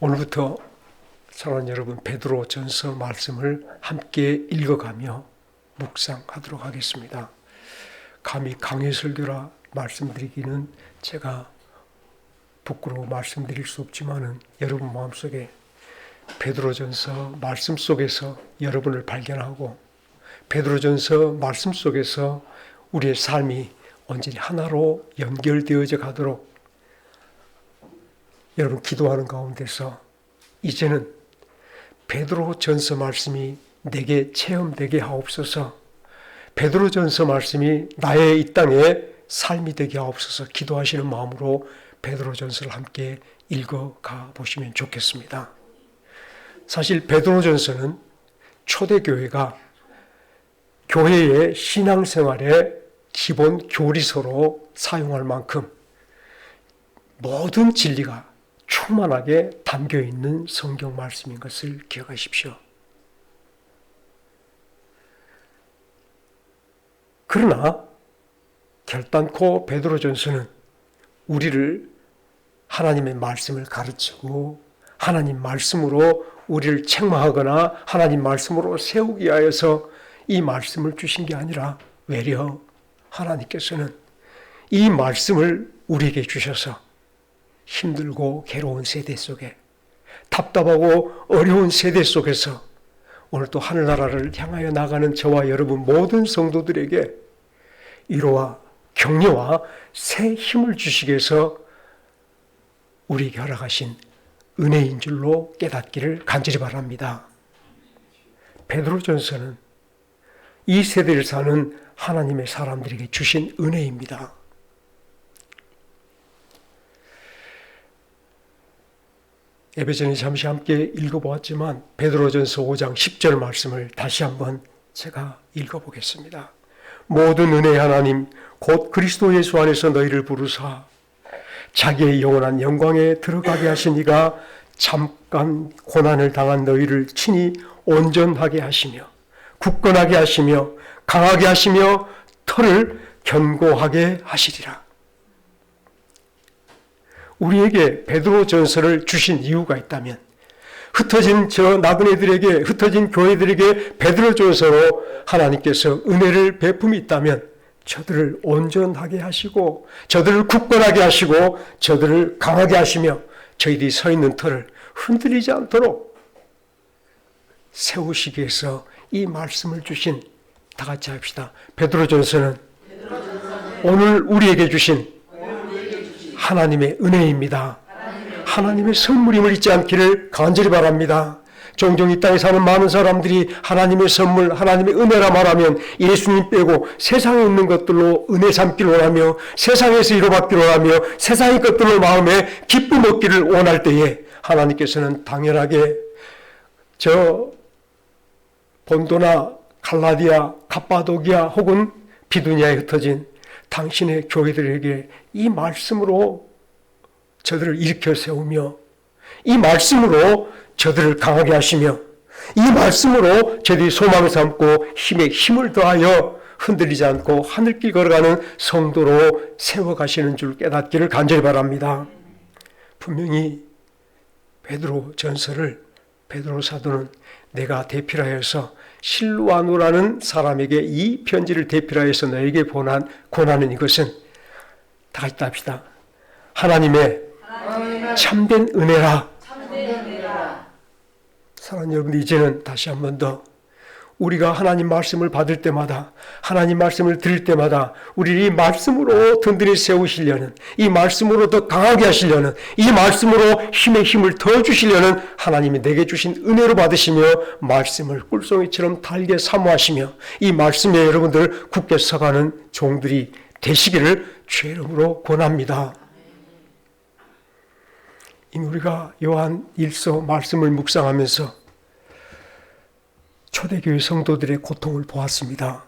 오늘부터 사랑하는 여러분, 베드로전서 말씀을 함께 읽어가며 묵상하도록 하겠습니다. 감히 강해 설교라 말씀드리기는 제가 부끄러워 말씀드릴 수 없지만은 여러분 마음속에 베드로전서 말씀 속에서 여러분을 발견하고 베드로전서 말씀 속에서 우리의 삶이 온전히 하나로 연결되어져 가도록 여러분 기도하는 가운데서 이제는 베드로전서 말씀이 내게 체험되게 하옵소서, 베드로전서 말씀이 나의 이 땅의 삶이 되게 하옵소서 기도하시는 마음으로 베드로전서를 함께 읽어가 보시면 좋겠습니다. 사실 베드로전서는 초대교회가 교회의 신앙생활의 기본 교리서로 사용할 만큼 모든 진리가 충만하게 담겨있는 성경 말씀인 것을 기억하십시오. 그러나 결단코 베드로전서는 우리를 하나님의 말씀을 가르치고 하나님 말씀으로 우리를 책망하거나 하나님 말씀으로 세우기 위하여서 이 말씀을 주신 게 아니라 외려 하나님께서는 이 말씀을 우리에게 주셔서 힘들고 괴로운 세대 속에, 답답하고 어려운 세대 속에서 오늘 또 하늘나라를 향하여 나가는 저와 여러분 모든 성도들에게 위로와 격려와 새 힘을 주시기 위해서 우리에게 허락하신 은혜인 줄로 깨닫기를 간절히 바랍니다. 베드로전서는 이 세대를 사는 하나님의 사람들에게 주신 은혜입니다. 예배 전에 잠시 함께 읽어보았지만 베드로전서 5장 10절 말씀을 다시 한번 제가 읽어보겠습니다. 모든 은혜의 하나님 곧 그리스도 예수 안에서 너희를 부르사 자기의 영원한 영광에 들어가게 하신 이가 잠깐 고난을 당한 너희를 친히 온전하게 하시며 굳건하게 하시며 강하게 하시며 터를 견고하게 하시리라. 우리에게 베드로전서를 주신 이유가 있다면 흩어진 저 나그네들에게, 흩어진 교회들에게 베드로전서로 하나님께서 은혜를 베품이 있다면 저들을 온전하게 하시고 저들을 굳건하게 하시고 저들을 강하게 하시며 저희들이 서 있는 터를 흔들리지 않도록 세우시기 위해서 이 말씀을 주신, 다 같이 합시다. 베드로전서는 오늘 우리에게 주신 하나님의 은혜입니다. 하나님의 선물임을 잊지 않기를 간절히 바랍니다. 종종 이 땅에 사는 많은 사람들이 하나님의 선물, 하나님의 은혜라 말하면 예수님 빼고 세상에 있는 것들로 은혜 삼기를 원하며 세상에서 위로받기를 원하며 세상의 것들로 마음에 기쁨 얻기를 원할 때에 하나님께서는 당연하게 저 본도나 갈라디아, 갑바도기아 혹은 비두니아에 흩어진 당신의 교회들에게 이 말씀으로 저들을 일으켜 세우며 이 말씀으로 저들을 강하게 하시며 이 말씀으로 저들이 소망을 삼고 힘에 힘을 더하여 흔들리지 않고 하늘길 걸어가는 성도로 세워가시는 줄 깨닫기를 간절히 바랍니다. 분명히 베드로전서를 베드로 사도는 내가 대필하여서 실루아누라는 사람에게 이 편지를 대필하여서 너에게 권하는 이것은 다 같이 합시다. 하나님의 참된 은혜라. 사랑하는 여러분들, 이제는 다시 한 번 더 우리가 하나님 말씀을 받을 때마다, 하나님 말씀을 들을 때마다 우리를 이 말씀으로 든든히 세우시려는, 이 말씀으로 더 강하게 하시려는, 이 말씀으로 힘에 힘을 더 주시려는 하나님이 내게 주신 은혜로 받으시며 말씀을 꿀송이처럼 달게 사모하시며 이 말씀에 여러분들 굳게 서가는 종들이 되시기를 주의 이름으로 권합니다. 이미 우리가 요한 1서 말씀을 묵상하면서 초대교회 성도들의 고통을 보았습니다.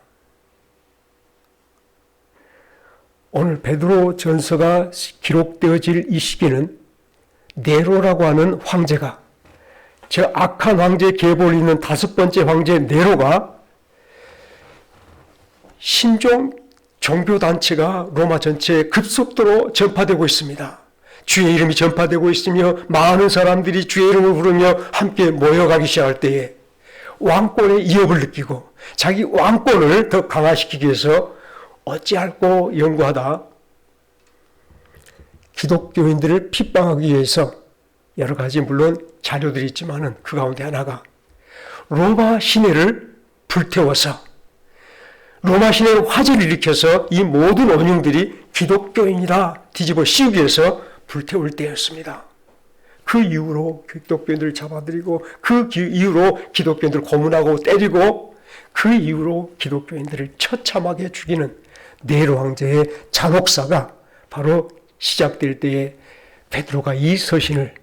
오늘 베드로전서가 기록되어질 이 시기는 네로라고 하는 황제가, 저 악한 황제의 계보를 잇는 5번째 황제 네로가 신종 종교단체가 로마 전체에 급속도로 전파되고 있습니다. 주의 이름이 전파되고 있으며 많은 사람들이 주의 이름을 부르며 함께 모여가기 시작할 때에 왕권의 위협을 느끼고 자기 왕권을 더 강화시키기 위해서 어찌할꼬 연구하다 기독교인들을 핍박하기 위해서 여러 가지 물론 자료들이 있지만은 그 가운데 하나가 로마 시내를 불태워서 로마 시내에 화재를 일으켜서 이 모든 원흉들이 기독교인이라 뒤집어 씌우기 위해서 불태울 때였습니다. 그 이후로 기독교인들을 잡아들이고 그 이후로 기독교인들을 고문하고 때리고 그 이후로 기독교인들을 처참하게 죽이는 네로 황제의 잔혹사가 바로 시작될 때에 베드로가 이 서신을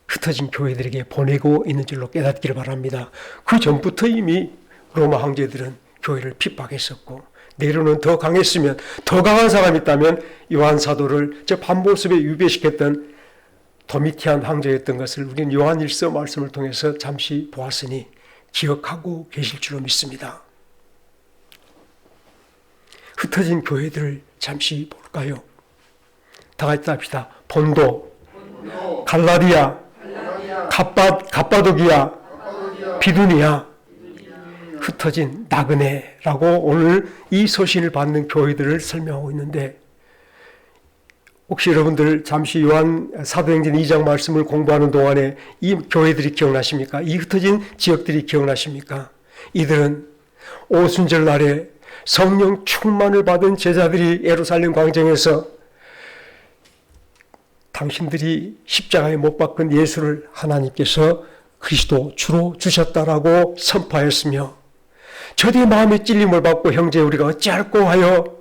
흩어진 교회들에게 보내고 있는 줄로 깨닫기를 바랍니다. 그 전부터 이미 로마 황제들은 교회를 핍박했었고 네로는 더 강했으면 더 강한 사람이 있다면 요한 사도를 저 반모습에 유배시켰던 도미티안 황제였던 것을 우리는 요한일서 말씀을 통해서 잠시 보았으니 기억하고 계실 줄로 믿습니다. 흩어진 교회들을 잠시 볼까요? 다 같이 합시다. 본도, 갈라디아, 갑바도기아, 비두니아, 흩어진 나그네라고 오늘 이 서신을 받는 교회들을 설명하고 있는데 혹시 여러분들 잠시 요한 사도행전 2장 말씀을 공부하는 동안에 이 교회들이 기억나십니까? 이 흩어진 지역들이 기억나십니까? 이들은 오순절 날에 성령 충만을 받은 제자들이 예루살렘 광장에서 당신들이 십자가에 못 박은 예수를 하나님께서 그리스도 주로 주셨다라고 선포하였으며 저들의 마음의 찔림을 받고 형제 우리가 어찌할꼬 하여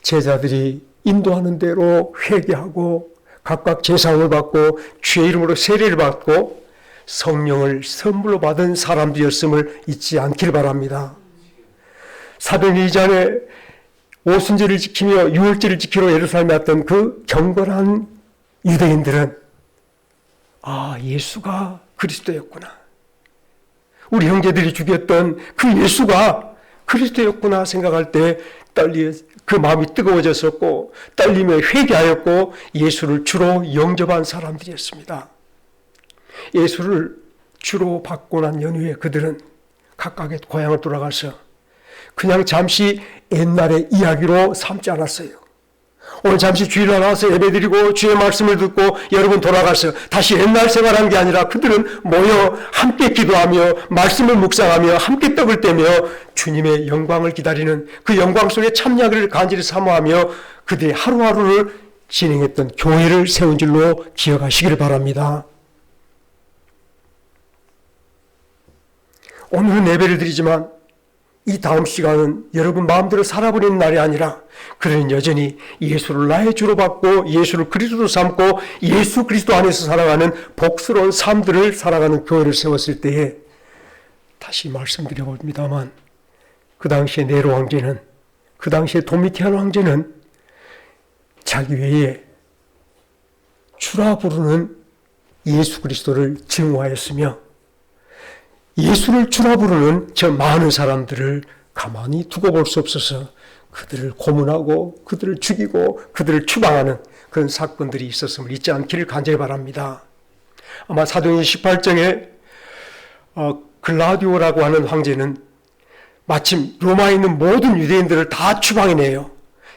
제자들이 인도하는 대로 회개하고 각각 제사함을 받고 주의 이름으로 세례를 받고 성령을 선물로 받은 사람들이었음을 잊지 않기를 바랍니다. 사도행전 2장에 오순절을 지키며 유월절을 지키러 예루살렘에 왔던 그 경건한 유대인들은 예수가 그리스도였구나. 우리 형제들이 죽였던 그 예수가 그리스도였구나 생각할 때 그 마음이 뜨거워졌었고 떨리며 회개하였고 예수를 주로 영접한 사람들이었습니다. 예수를 주로 받고 난 연후에 그들은 각각의 고향을 돌아가서 그냥 잠시 옛날의 이야기로 삼지 않았어요. 오늘 잠시 주일날 나와서 예배드리고 주의 말씀을 듣고 여러분 돌아가서 다시 옛날 생활한 게 아니라 그들은 모여 함께 기도하며 말씀을 묵상하며 함께 떡을 떼며 주님의 영광을 기다리는 그 영광 속에 참여하기를 간절히 사모하며 그들의 하루하루를 진행했던 교회를 세운 줄로 기억하시기를 바랍니다. 오늘은 예배를 드리지만 이 다음 시간은 여러분 마음대로 살아버리는 날이 아니라 그들은 여전히 예수를 나의 주로 받고 예수를 그리스도로 삼고 예수 그리스도 안에서 살아가는 복스러운 삶들을 살아가는 교회를 세웠을 때에 다시 말씀드려봅니다만 그 당시에 네로 황제는 그 당시에 도미티안 황제는 자기 외에 주라 부르는 예수 그리스도를 증오하였으며 예수를 주라 부르는 저 많은 사람들을 가만히 두고 볼 수 없어서 그들을 고문하고 그들을 죽이고 그들을 추방하는 그런 사건들이 있었음을 잊지 않기를 간절히 바랍니다. 아마 사도행전 18장에 글라디오라고 하는 황제는 마침 로마에 있는 모든 유대인들을 다 추방해내요.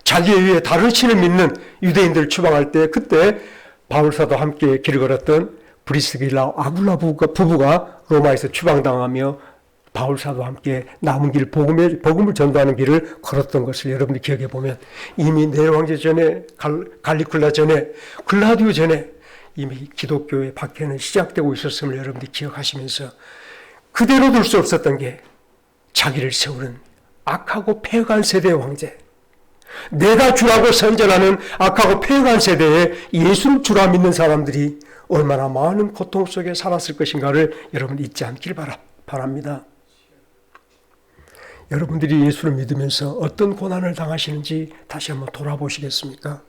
자기에 의해 다른 신을 믿는 유대인들을 추방할 때 그때 바울사도와 함께 길을 걸었던 브리스길라 아굴라 부부가 로마에서 추방당하며 바울사도와 함께 남은 길 복음을 전도하는 길을 걸었던 것을 여러분들이 기억해 보면 이미 네로 황제 전에 갈리굴라 전에 글라디오 전에 이미 기독교의 박해는 시작되고 있었음을 여러분들이 기억하시면서 그대로 둘 수 없었던 게 자기를 세우는 악하고 폐역한 세대의 황제, 내가 주라고 선전하는 악하고 폐역한 세대에 예수를 주라 믿는 사람들이 얼마나 많은 고통 속에 살았을 것인가를 여러분 잊지 않길 바랍니다. 여러분들이 예수를 믿으면서 어떤 고난을 당하시는지 다시 한번 돌아보시겠습니까?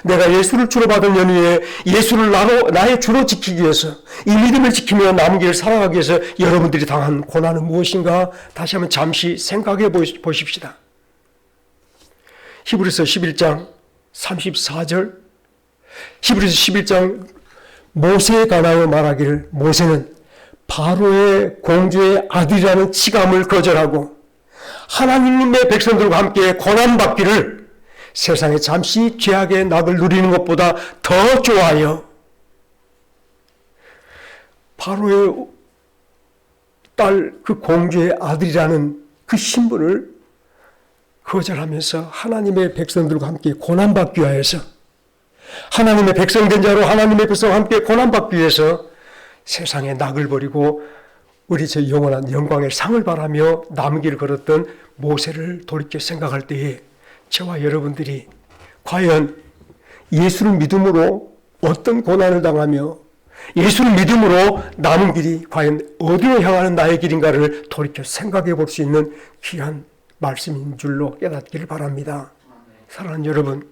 내가 예수를 주로 받은 연후에 예수를 나의 주로 지키기 위해서 이 믿음을 지키며 남은 길을 살아가기 위해서 여러분들이 당한 고난은 무엇인가 다시 한번 잠시 생각해 보십시다. 히브리서 11장 34절 히브리서 11장 모세에 관하여 말하기를 모세는 바로의 공주의 아들이라는 치감을 거절하고 하나님의 백성들과 함께 고난받기를 세상에 잠시 죄악의 낙을 누리는 것보다 더 좋아하여 바로의 딸 그 공주의 아들이라는 그 신분을 거절하면서 하나님의 백성들과 함께 고난받기 위해서 하나님의 백성된 자로 하나님의 백성과 함께 고난받기 위해서 세상의 낙을 버리고 우리 저 영원한 영광의 상을 바라며 남은 길을 걸었던 모세를 돌이켜 생각할 때에 저와 여러분들이 과연 예수를 믿음으로 어떤 고난을 당하며 예수를 믿음으로 남은 길이 과연 어디로 향하는 나의 길인가를 돌이켜 생각해 볼 수 있는 귀한 말씀인 줄로 깨닫기를 바랍니다. 사랑하는 여러분,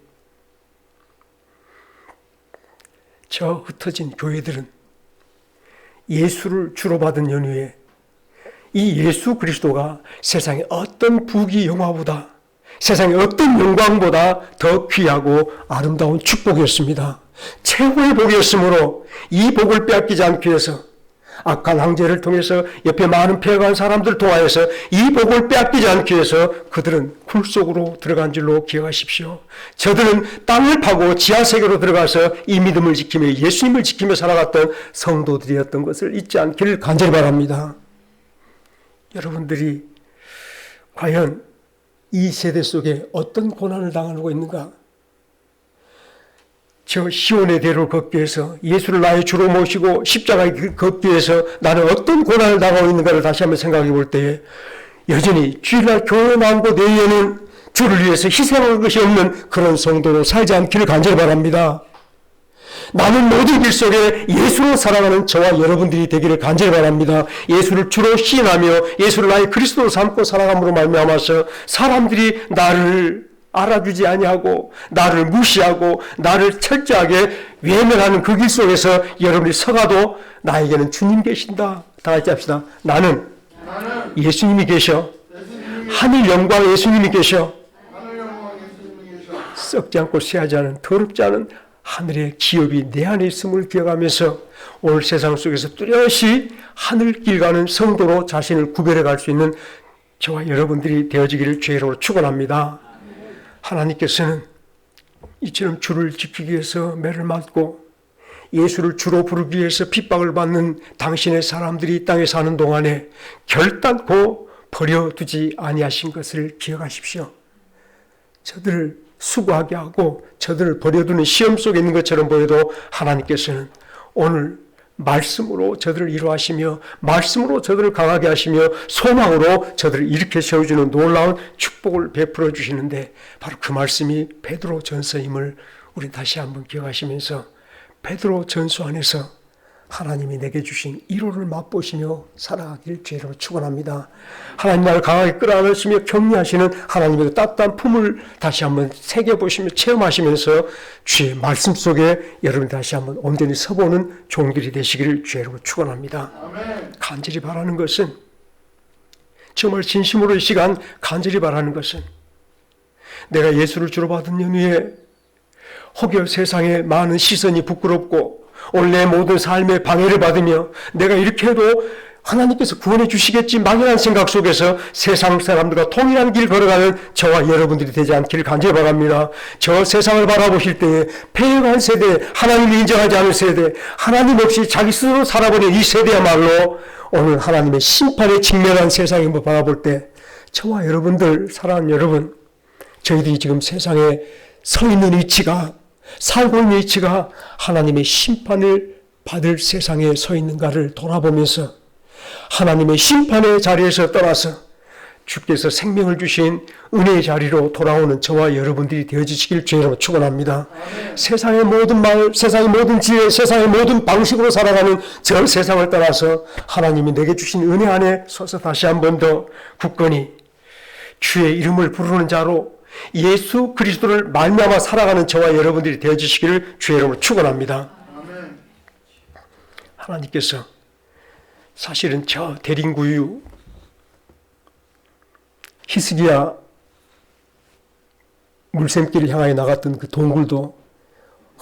저 흩어진 교회들은 예수를 주로 받은 연후에 이 예수 그리스도가 세상의 어떤 부귀 영화보다 세상의 어떤 영광보다 더 귀하고 아름다운 축복이었습니다. 최고의 복이었으므로 이 복을 빼앗기지 않기 위해서 악한 황제를 통해서 옆에 많은 패배한 사람들을 통하여서 이 복을 빼앗기지 않기 위해서 그들은 굴 속으로 들어간 줄로 기억하십시오. 저들은 땅을 파고 지하세계로 들어가서 이 믿음을 지키며 예수님을 지키며 살아갔던 성도들이었던 것을 잊지 않기를 간절히 바랍니다. 여러분들이 과연 이 세대 속에 어떤 고난을 당하고 있는가? 저 시온의 대로를 걷기 위해서 예수를 나의 주로 모시고 십자가에 걷기 위해서 나는 어떤 고난을 당하고 있는가를 다시 한번 생각해 볼 때에 여전히 주일날 교회 나온 곳 내에는 주를 위해서 희생할 것이 없는 그런 성도로 살지 않기를 간절히 바랍니다. 나는 모든 길 속에 예수로 살아가는 저와 여러분들이 되기를 간절히 바랍니다. 예수를 주로 시인하며 예수를 나의 그리스도로 삼고 살아감으로 말미암아서 사람들이 나를 알아주지 아니하고 나를 무시하고 나를 철저하게 외면하는 그 길 속에서 여러분이 서가도 나에게는 주님 계신다. 다 같이 합시다. 나는 예수님이 계셔. 하늘 영광 예수님이 계셔. 썩지 않고 쇠하지 않은 더럽지 않은 하늘의 기업이 내 안에 있음을 기억하면서 오늘 세상 속에서 뚜렷이 하늘길 가는 성도로 자신을 구별해 갈 수 있는 저와 여러분들이 되어지기를 주의로 축원합니다. 하나님께서는 이처럼 주를 지키기 위해서 매를 맞고 예수를 주로 부르기 위해서 핍박을 받는 당신의 사람들이 이 땅에 사는 동안에 결단코 버려두지 아니하신 것을 기억하십시오. 저들을 수고하게 하고 저들을 버려두는 시험 속에 있는 것처럼 보여도 하나님께서는 오늘 말씀으로 저들을 이루하시며 말씀으로 저들을 강하게 하시며 소망으로 저들을 일으켜 세워주는 놀라운 축복을 베풀어 주시는데 바로 그 말씀이 베드로 전서임을 우리 다시 한번 기억하시면서 베드로 전서 안에서 하나님이 내게 주신 위로를 맛보시며 살아가길 주의로 축원합니다. 하나님 나를 강하게 끌어안으시며 격려하시는 하나님의 따뜻한 품을 다시 한번 새겨보시며 체험하시면서 주의 말씀 속에 여러분이 다시 한번 온전히 서보는 종들이 되시기를 주의로 축원합니다. 간절히 바라는 것은 정말 진심으로 이 시간 간절히 바라는 것은 내가 예수를 주로 받은 연후에 혹여 세상에 많은 시선이 부끄럽고 오늘 내 모든 삶에 방해를 받으며 내가 이렇게 해도 하나님께서 구원해 주시겠지 막연한 생각 속에서 세상 사람들과 동일한 길 걸어가는 저와 여러분들이 되지 않기를 간절히 바랍니다. 저 세상을 바라보실 때에 패역한 세대, 하나님을 인정하지 않은 세대, 하나님 없이 자기 스스로 살아버린 이 세대야말로 오늘 하나님의 심판에 직면한 세상을 바라볼 때 저와 여러분들, 사랑하는 여러분, 저희들이 지금 세상에 서 있는 위치가 살고 있는 위치가 하나님의 심판을 받을 세상에 서 있는가를 돌아보면서 하나님의 심판의 자리에서 떠나서 주께서 생명을 주신 은혜의 자리로 돌아오는 저와 여러분들이 되어주시길 주의로 축원합니다. 세상의 모든 말, 세상의 모든 지혜, 세상의 모든 방식으로 살아가는 저 세상을 떠나서 하나님이 내게 주신 은혜 안에 서서 다시 한 번 더 굳건히 주의 이름을 부르는 자로 예수 그리스도를 말미암아 살아가는 저와 여러분들이 되어주시기를 주의 이름으로 축원합니다. 하나님께서 사실은 저 대림구유 히스기야 물샘길을 향하여 나갔던 그 동굴도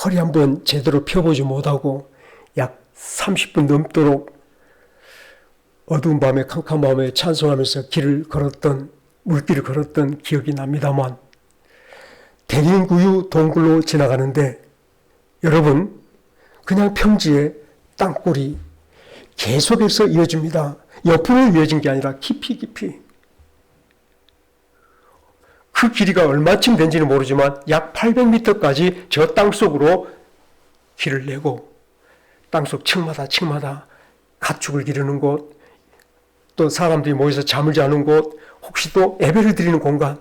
허리 한번 제대로 펴보지 못하고 약 30분 넘도록 어두운 밤에 캄캄한 밤에 찬송하면서 물길을 걸었던 기억이 납니다만 대림구유 동굴로 지나가는데 여러분 그냥 평지에 땅굴이 계속해서 이어집니다. 옆으로 이어진 게 아니라 깊이 그 길이가 얼마쯤 된지는 모르지만 약 800m까지 저 땅속으로 길을 내고 땅속 층마다 가축을 기르는 곳, 또 사람들이 모여서 잠을 자는 곳, 혹시 또 예배를 드리는 공간.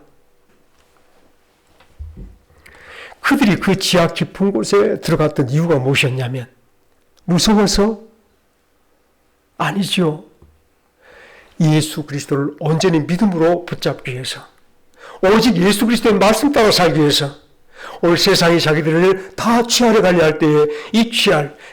그들이 그 지하 깊은 곳에 들어갔던 이유가 무엇이었냐면 무서워서? 아니죠. 예수 그리스도를 온전히 믿음으로 붙잡기 위해서, 오직 예수 그리스도의 말씀 따라 살기 위해서, 오늘 세상이 자기들을 다 취하려 가려 할 때에 이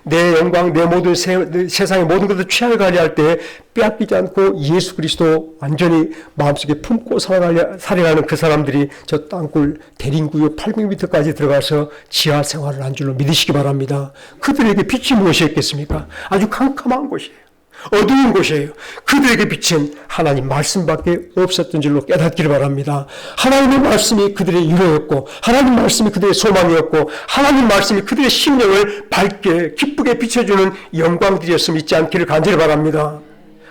내 영광, 내 모든 세상의 모든 것을 취하려 가려 할 때에 빼앗기지 않고 예수 그리스도 완전히 마음속에 품고 살아가는 그 사람들이 저 땅굴 대림구유 800m까지 들어가서 지하 생활을 한 줄로 믿으시기 바랍니다. 그들에게 빛이 무엇이었겠습니까? 아주 캄캄한 곳이에요. 어두운 곳이에요. 그들에게 빛은 하나님 말씀밖에 없었던 줄로 깨닫기를 바랍니다. 하나님의 말씀이 그들의 위로였고, 하나님 말씀이 그들의 소망이었고, 하나님 말씀이 그들의 심령을 밝게 기쁘게 비춰주는 영광들이었음 잊지 않기를 간절히 바랍니다.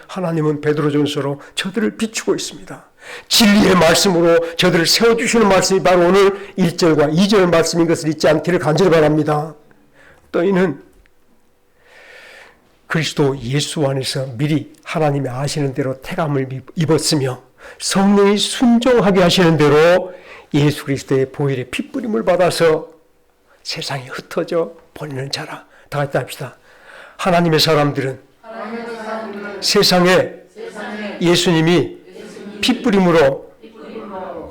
하나님은 베드로전서로 저들을 비추고 있습니다. 진리의 말씀으로 저들을 세워주시는 말씀이 바로 오늘 1절과 2절 말씀인 것을 잊지 않기를 간절히 바랍니다. 너희는 그리스도 예수 안에서 미리 하나님이 아시는 대로 택함을 입었으며 성령이 순종하게 하시는 대로 예수 그리스도의 보혈의 핏부림을 받아서 세상에 흩어져 버리는 자라. 다 같이 합시다. 하나님의 사람들은 세상에 예수님이 핏부림으로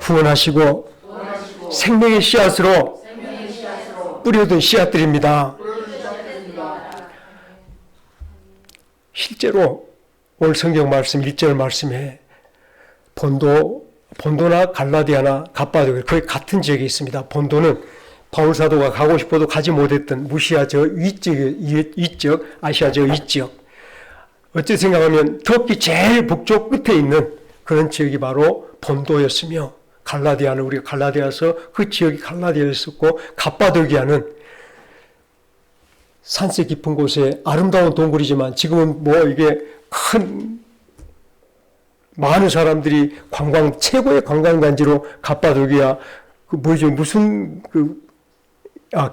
구원하시고 생명의 씨앗으로 뿌려둔 씨앗들입니다. 실제로 오늘 성경 말씀 1절 말씀에 본도나 갈라디아나 갑바도기아 거의 같은 지역에 있습니다. 본도는 바울 사도가 가고 싶어도 가지 못했던 무시아 저 위쪽, 아시아 저 위쪽. 어찌 생각하면 터키 제일 북쪽 끝에 있는 그런 지역이 바로 본도였으며, 갈라디아는 우리가 갈라디아서 그 지역이 갈라디아였었고, 갑바도기아는 산세 깊은 곳에 아름다운 동굴이지만 지금은 이게 많은 사람들이 최고의 관광단지로 갑바도기아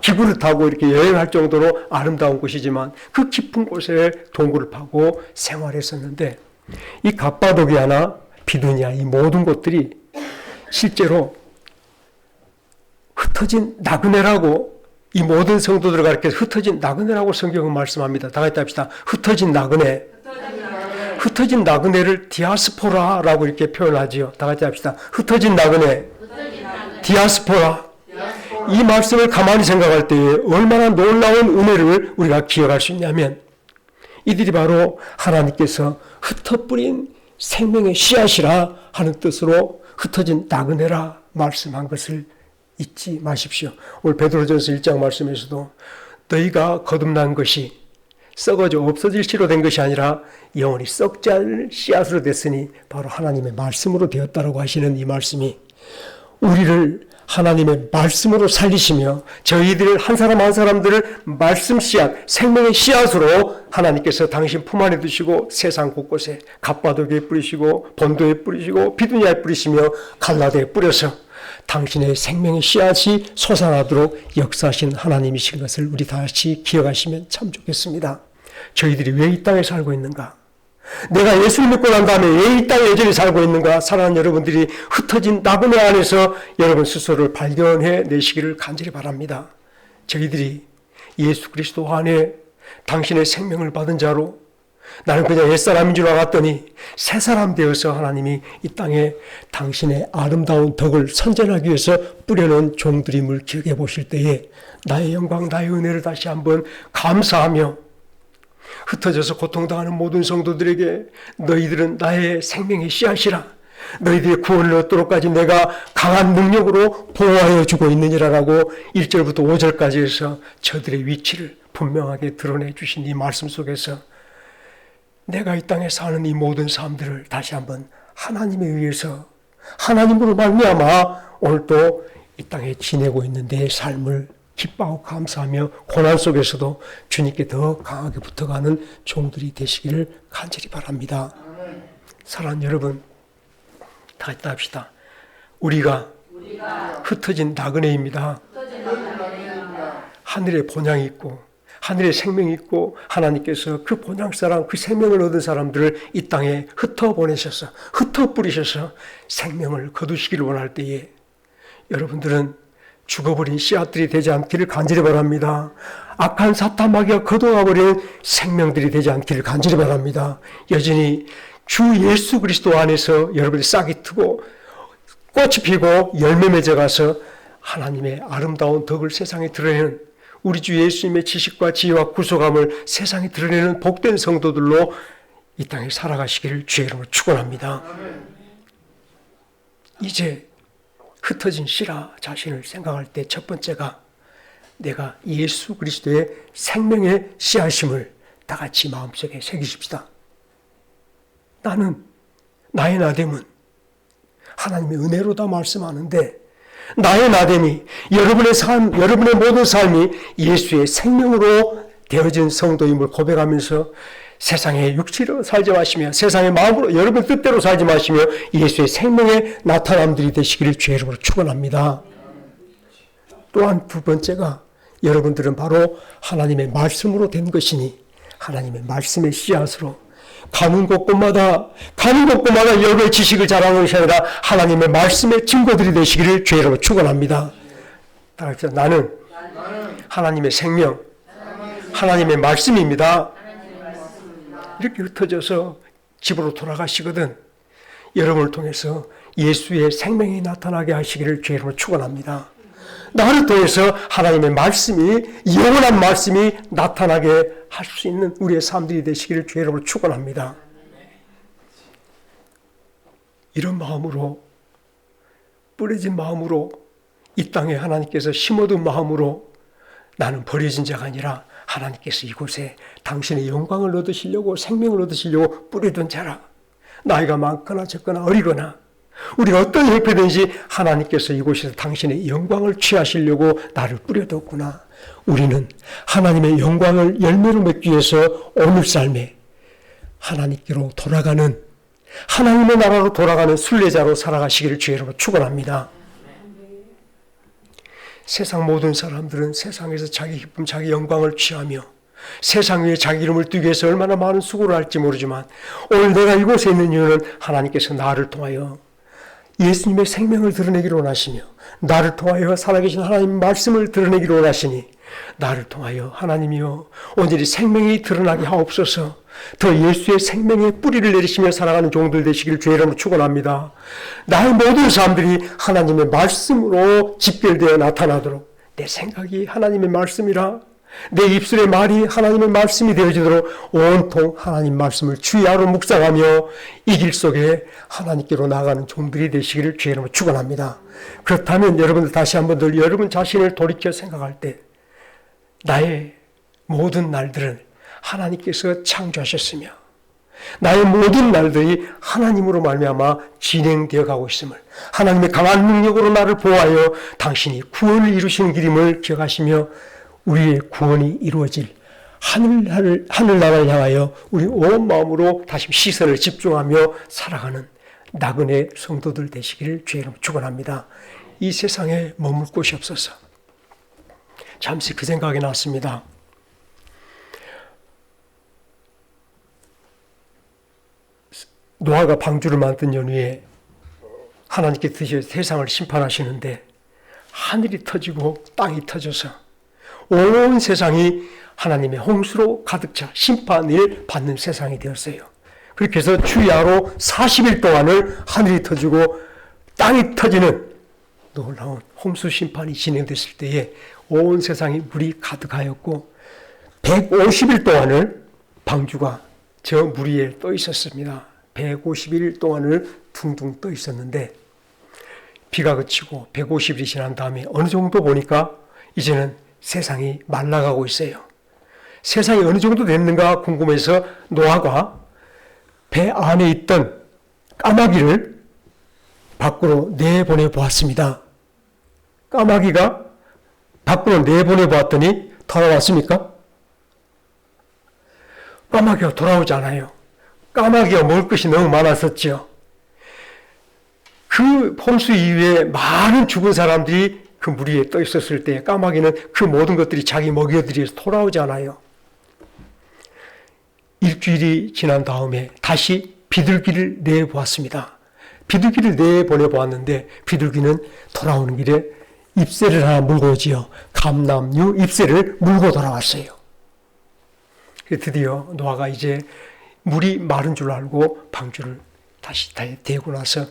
기구를 타고 이렇게 여행할 정도로 아름다운 곳이지만 그 깊은 곳에 동굴을 파고 생활했었는데, 이 갑바도기아나 비두니아 이 모든 곳들이 실제로 흩어진 나그네라고, 이 모든 성도들을 가리켜서 흩어진 나그네라고 성경은 말씀합니다. 다 같이 합시다. 흩어진 나그네. 흩어진 나그네를 디아스포라라고 이렇게 표현하지요. 다 같이 합시다. 흩어진 나그네. 디아스포라. 이 말씀을 가만히 생각할 때에 얼마나 놀라운 은혜를 우리가 기억할 수 있냐면, 이들이 바로 하나님께서 흩어뿌린 생명의 씨앗이라 하는 뜻으로 흩어진 나그네라 말씀한 것을 잊지 마십시오. 오늘 베드로전서 1장 말씀에서도 너희가 거듭난 것이 썩어져 없어질 씨로 된 것이 아니라 영원히 썩지 않을 씨앗으로 됐으니 바로 하나님의 말씀으로 되었다라고 하시는 이 말씀이 우리를 하나님의 말씀으로 살리시며 저희들 한 사람 한 사람들을 말씀 씨앗, 생명의 씨앗으로 하나님께서 당신 품 안에 두시고 세상 곳곳에 갑바도기에 뿌리시고 본도에 뿌리시고 비두니아에 뿌리시며 갈라디아에 뿌려서 당신의 생명의 씨앗이 솟아나도록 역사하신 하나님이신 것을 우리 다시 기억하시면 참 좋겠습니다. 저희들이 왜 이 땅에 살고 있는가? 내가 예수를 믿고 난 다음에 왜 이 땅에 여전히 살고 있는가? 사랑하는 여러분들이 흩어진 나그네 안에서 여러분 스스로를 발견해 내시기를 간절히 바랍니다. 저희들이 예수 그리스도 안에 당신의 생명을 받은 자로, 나는 그냥 옛사람인 줄 알았더니 새 사람 되어서 하나님이 이 땅에 당신의 아름다운 덕을 선전하기 위해서 뿌려놓은 종들임을 기억해 보실 때에 나의 영광, 나의 은혜를 다시 한번 감사하며, 흩어져서 고통당하는 모든 성도들에게 너희들은 나의 생명의 씨앗이라, 너희들의 구원을 얻도록까지 내가 강한 능력으로 보호하여 주고 있느니라라고 1절부터 5절까지 해서 저들의 위치를 분명하게 드러내 주신 이 말씀 속에서 내가 이 땅에 사는 이 모든 삶들을 다시 한번 하나님에 의해서 하나님으로 말미암아 오늘도 이 땅에 지내고 있는 내 삶을 기뻐하고 감사하며 고난 속에서도 주님께 더 강하게 붙어가는 종들이 되시기를 간절히 바랍니다. 사랑하는 여러분, 다 같이 합시다. 우리가 흩어진 나그네입니다. 하늘에 본향이 있고 하늘에 생명이 있고 하나님께서 그 본향사랑 그 생명을 얻은 사람들을 이 땅에 흩어보내셔서 흩어뿌리셔서 생명을 거두시기를 원할 때에 여러분들은 죽어버린 씨앗들이 되지 않기를 간절히 바랍니다. 악한 사탄 마귀가 거둬가버린 생명들이 되지 않기를 간절히 바랍니다. 여전히 주 예수 그리스도 안에서 여러분이 싹이 트고 꽃이 피고 열매 맺어가서 하나님의 아름다운 덕을 세상에 드러내는 우리 주 예수님의 지식과 지혜와 구속함을 세상에 드러내는 복된 성도들로 이 땅에 살아가시기를 주의 이름으로 축원합니다. 이제 흩어진 씨라 자신을 생각할 때 첫 번째가 내가 예수 그리스도의 생명의 씨앗임을 다 같이 마음속에 새기십시다. 나는 나의 나됨은 하나님의 은혜로다 말씀하는데 나의 나됨이 여러분의 삶, 여러분의 모든 삶이 예수의 생명으로 되어진 성도임을 고백하면서 세상에 육체로 살지 마시며 세상의 마음으로 여러분 뜻대로 살지 마시며 예수의 생명의 나타남들이 되시기를 주의 이름으로 축원합니다. 또한 두 번째가 여러분들은 바로 하나님의 말씀으로 된 것이니 하나님의 말씀의 씨앗으로 가는 곳곳마다 여러분의 지식을 자랑하는 것이 아니라 하나님의 말씀의 증거들이 되시기를 주의 이름으로 축원합니다. 나는 하나님의 생명, 하나님의 말씀입니다. 이렇게 흩어져서 집으로 돌아가시거든 여러분을 통해서 예수의 생명이 나타나게 하시기를 주의 이름으로 축원합니다. 나를 통해서 하나님의 말씀이 영원한 말씀이 나타나게 할 수 있는 우리의 삶들이 되시기를 주의 이름으로 축원합니다. 이런 마음으로 뿌려진 마음으로 이 땅에 하나님께서 심어둔 마음으로 나는 버려진 자가 아니라 하나님께서 이곳에 당신의 영광을 얻으시려고 생명을 얻으시려고 뿌려둔 자라. 나이가 많거나 적거나 어리거나 우리가 어떤 형편이든지 하나님께서 이곳에서 당신의 영광을 취하시려고 나를 뿌려뒀구나. 우리는 하나님의 영광을 열매로 맺기 위해서 오늘 삶에 하나님께로 돌아가는 하나님의 나라로 돌아가는 순례자로 살아가시기를 주의 이름으로 축원합니다. 세상 모든 사람들은 세상에서 자기 기쁨, 자기 영광을 취하며 세상 위에 자기 이름을 띄기 위해서 얼마나 많은 수고를 할지 모르지만 오늘 내가 이곳에 있는 이유는 하나님께서 나를 통하여 예수님의 생명을 드러내기를 원하시며 나를 통하여 살아계신 하나님 말씀을 드러내기를 원하시니 나를 통하여 하나님이여 온전히 생명이 드러나게 하옵소서. 더 예수의 생명의 뿌리를 내리시며 살아가는 종들 되시기를 주의 이름으로 축원합니다. 나의 모든 사람들이 하나님의 말씀으로 집결되어 나타나도록 내 생각이 하나님의 말씀이라 내 입술의 말이 하나님의 말씀이 되어지도록 온통 하나님 말씀을 주야로 묵상하며 이 길 속에 하나님께로 나아가는 종들이 되시기를 주의 이름으로 축원합니다. 그렇다면 여러분들 다시 한번 더 여러분 자신을 돌이켜 생각할 때 나의 모든 날들은 하나님께서 창조하셨으며 나의 모든 날들이 하나님으로 말미암아 진행되어 가고 있음을 하나님의 강한 능력으로 나를 보호하여 당신이 구원을 이루시는 길임을 기억하시며 우리의 구원이 이루어질 하늘나라를 향하여 우리 온 마음으로 다시 시선을 집중하며 살아가는 나그네 성도들 되시기를 주의 이름으로 축원합니다. 이 세상에 머물 곳이 없어서 잠시 그 생각이 났습니다. 노아가 방주를 만든 연후에 하나님께 드셔 세상을 심판하시는데 하늘이 터지고 땅이 터져서 온 세상이 하나님의 홍수로 가득 차 심판을 받는 세상이 되었어요. 그렇게 해서 주야로 40일 동안을 하늘이 터지고 땅이 터지는 놀라운 홍수 심판이 진행됐을 때에 온 세상이 물이 가득하였고 150일 동안을 방주가 저 물 위에 떠 있었습니다. 150일 동안을 둥둥 떠 있었는데 비가 그치고 150일이 지난 다음에 어느 정도 보니까 이제는 세상이 말라가고 있어요. 세상이 어느 정도 됐는가 궁금해서 노아가 배 안에 있던 까마귀를 밖으로 내보내 보았습니다. 까마귀가 밖으로 내보내 보았더니 돌아왔습니까? 까마귀가 돌아오지 않아요. 까마귀가 먹을 것이 너무 많았었죠. 그 홍수 이후에 많은 죽은 사람들이 그 물 위에 떠 있었을 때 까마귀는 그 모든 것들이 자기 먹이들이어서 돌아오지 않아요. 일주일이 지난 다음에 다시 비둘기를 내보았습니다. 비둘기를 내보내보았는데 비둘기는 돌아오는 길에 잎새를 하나 물고 오지요. 감람류 잎새를 물고 돌아왔어요. 드디어 노아가 이제 물이 마른 줄 알고 방주를 다시 대고 나서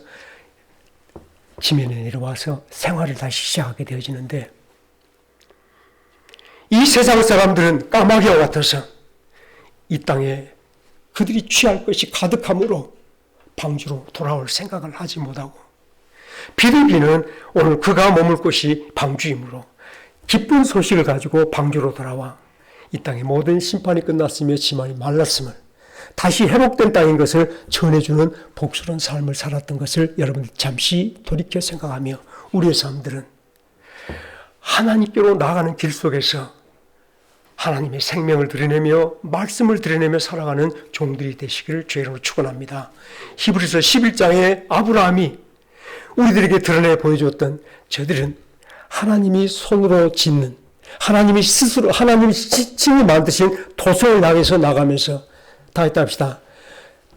지면에 내려와서 생활을 다시 시작하게 되어지는데 이 세상 사람들은 까마귀와 같아서 이 땅에 그들이 취할 것이 가득함으로 방주로 돌아올 생각을 하지 못하고 비둘기는 오늘 그가 머물 곳이 방주이므로 기쁜 소식을 가지고 방주로 돌아와 이 땅의 모든 심판이 끝났으며 지만이 말랐음을 다시 회복된 땅인 것을 전해주는 복스러운 삶을 살았던 것을 여러분들 잠시 돌이켜 생각하며 우리의 삶들은 하나님께로 나아가는 길 속에서 하나님의 생명을 드러내며 말씀을 드러내며 살아가는 종들이 되시기를 주의로 축원합니다. 히브리서 11장에 아브라함이 우리들에게 드러내 보여주었던 저들은 하나님이 손으로 짓는 하나님이 스스로 하나님이 친히 만드신 도성을 향해서 나가면서 다 했다 합시다.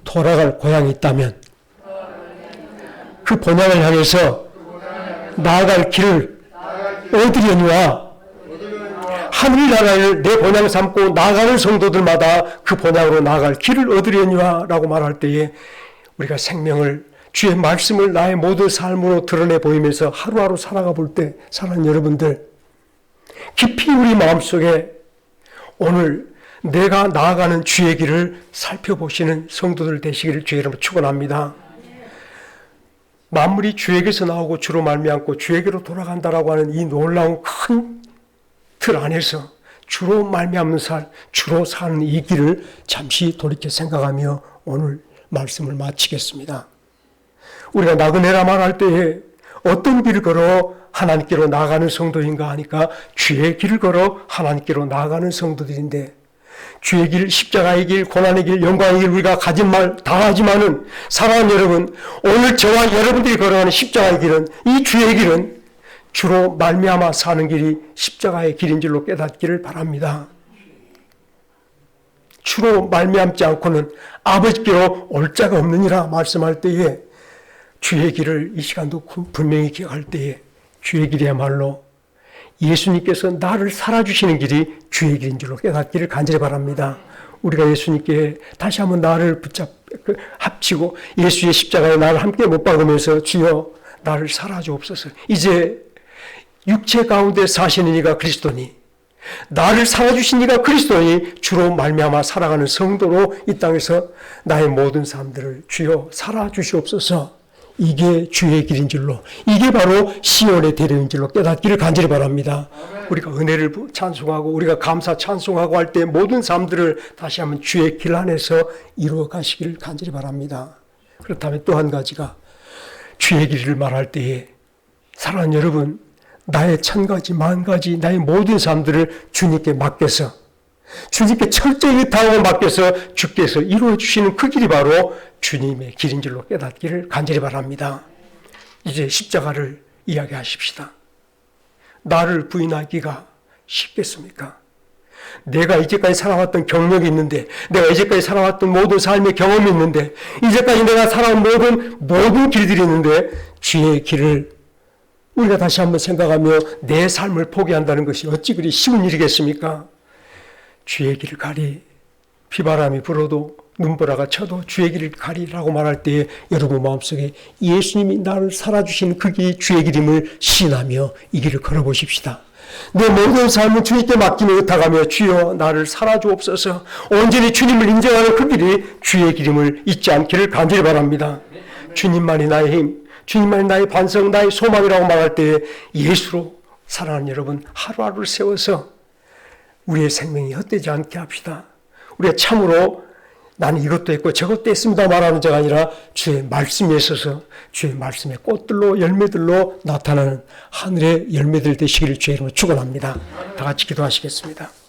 돌아갈 고향이 있다면 그 본향을 향해서 나아갈 길을 얻으려니와 하늘나라를 내 본향 삼고 나아가는 성도들마다 그 본향으로 나아갈 길을 얻으려니와 라고 말할 때에 우리가 생명을 주의 말씀을 나의 모든 삶으로 드러내 보이면서 하루하루 살아가 볼 때 사랑하는 여러분들 깊이 우리 마음속에 오늘 내가 나아가는 주의 길을 살펴보시는 성도들 되시기를 주의 이름으로 축원합니다. 만물이 주에게서 나오고 주로 말미암고 주에게로 돌아간다라고 하는 이 놀라운 큰 틀 안에서 주로 말미암는 주로 사는 이 길을 잠시 돌이켜 생각하며 오늘 말씀을 마치겠습니다. 우리가 나그네라 말할 때에 어떤 길을 걸어 하나님께로 나아가는 성도인가 하니까 주의 길을 걸어 하나님께로 나아가는 성도들인데 주의 길, 십자가의 길, 고난의 길, 영광의 길 우리가 가진 말 다 하지만은 사랑하는 여러분 오늘 저와 여러분들이 걸어가는 십자가의 길은 이 주의 길은 주로 말미암아 사는 길이 십자가의 길인 줄로 깨닫기를 바랍니다. 주로 말미암지 않고는 아버지께로 올 자가 없느니라 말씀할 때에 주의 길을 이 시간도 분명히 기억할 때에 주의 길이야말로 예수님께서 나를 살아주시는 길이 주의 길인 줄로 깨닫기를 간절히 바랍니다. 우리가 예수님께 다시 한번 나를 합치고 예수의 십자가에 나를 함께 못 박으면서 주여 나를 살아주옵소서. 이제 육체 가운데 사시는 이가 그리스도니 나를 살아주신 이가 그리스도니 주로 말미암아 살아가는 성도로 이 땅에서 나의 모든 사람들을 주여 살아주시옵소서. 이게 주의 길인 줄로 이게 바로 시온의 대로인 줄로 깨닫기를 간절히 바랍니다. 우리가 은혜를 찬송하고 우리가 감사 찬송하고 할 때 모든 삶들을 다시 한번 주의 길 안에서 이루어 가시기를 간절히 바랍니다. 그렇다면 또 한 가지가 주의 길을 말할 때에 사랑하는 여러분 나의 천 가지 만 가지 나의 모든 삶들을 주님께 맡겨서 주님께 철저히 의탁하고 맡겨서 주께서 이루어 주시는 그 길이 바로 주님의 길인 줄로 깨닫기를 간절히 바랍니다. 이제 십자가를 이야기하십시다. 나를 부인하기가 쉽겠습니까? 내가 이제까지 살아왔던 경력이 있는데 내가 이제까지 살아왔던 모든 삶의 경험이 있는데 이제까지 내가 살아온 모든 길들이 있는데 주의 길을 우리가 다시 한번 생각하며 내 삶을 포기한다는 것이 어찌 그리 쉬운 일이겠습니까? 주의 길을 가리 비바람이 불어도 눈보라가 쳐도 주의 길을 가리라고 말할 때에 여러분 마음속에 예수님이 나를 살아주시는 그 길이 주의 길임을 신하며 이 길을 걸어보십시다. 내 모든 삶을 주님께 맡기며 의탁하며 주여 나를 살아주옵소서. 온전히 주님을 인정하는 그 길이 주의 길임을 잊지 않기를 간절히 바랍니다. 주님만이 나의 힘, 주님만이 나의 반석, 나의 소망이라고 말할 때에 예수로 사랑하는 여러분, 하루하루를 세워서 우리의 생명이 헛되지 않게 합시다. 우리가 참으로 나는 이것도 했고 저것도 했습니다 말하는 자가 아니라 주의 말씀에 있어서 주의 말씀의 꽃들로 열매들로 나타나는 하늘의 열매들 되시기를 주의 이름으로 축원합니다. 다 같이 기도하시겠습니다.